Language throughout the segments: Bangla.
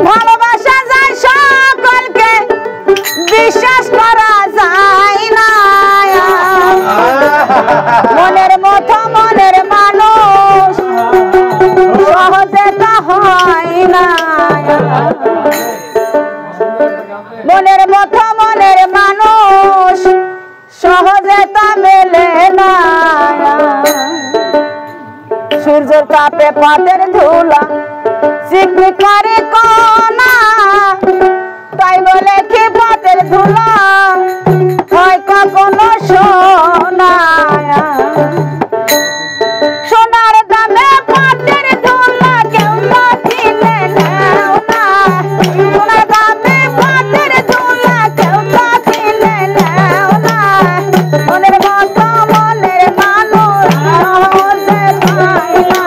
ভালোবাসা যায় সকলকে, বিশ্বাস করা যায় না। মনের মতো মনের মানুষ সহজে তা হয় না। মনের মতো মনের মানুষ সহজে তা মেলে না। সূর্যের তাপে পাতের ধুলা চিকনি করে কোনা, তাই বলে কি পাতের ধুলা হয় কখনো সোনা। সোনার দামে পাতের ধুলা কেউ তো কিনে নেও না। সোনার দামে পাতের ধুলা কেউ তো কিনে নেও না। মনের মতো মনের মানুষ সহজে পায় না।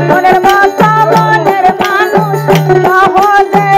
মনের মতো মনের মানুষ সহজে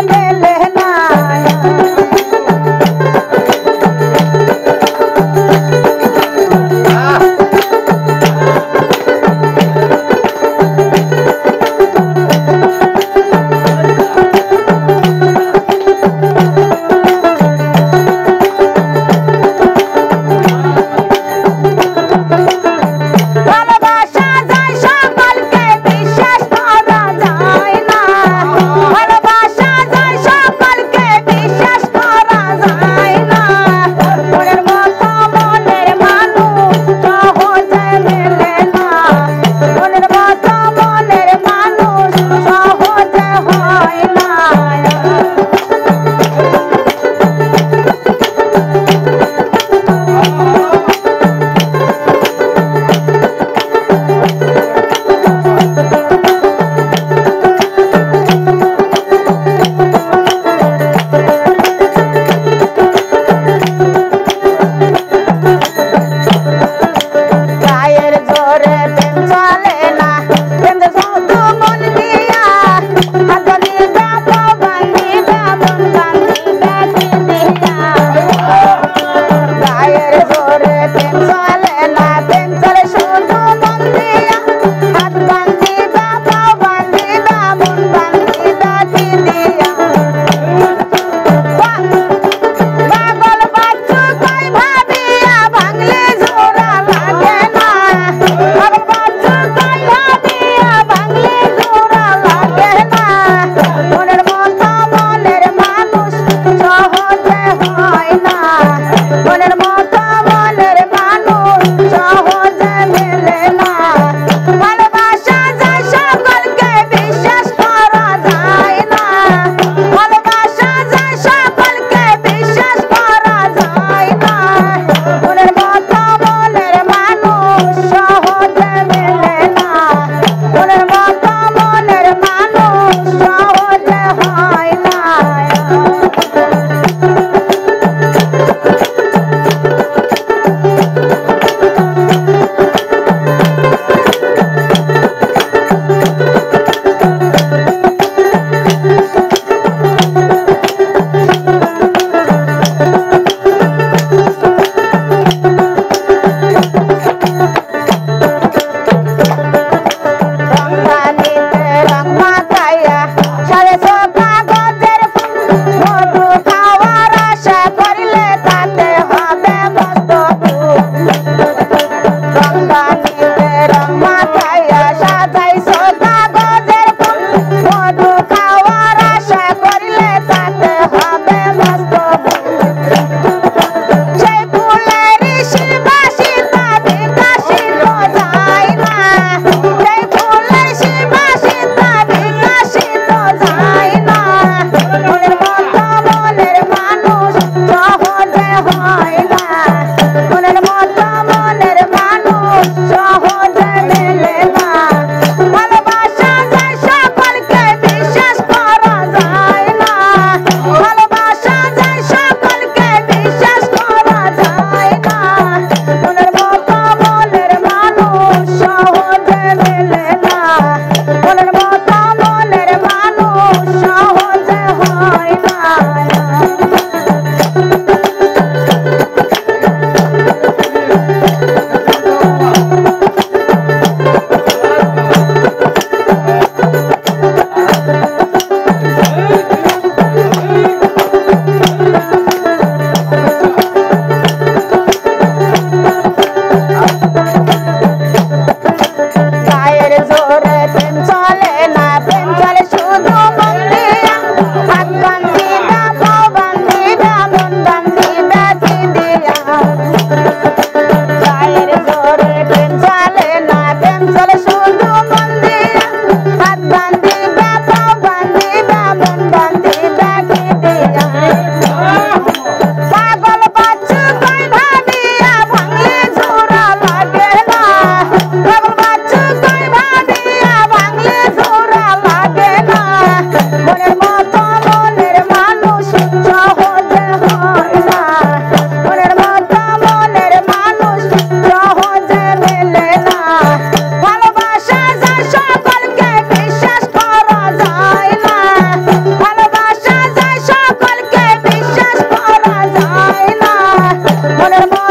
মনের মা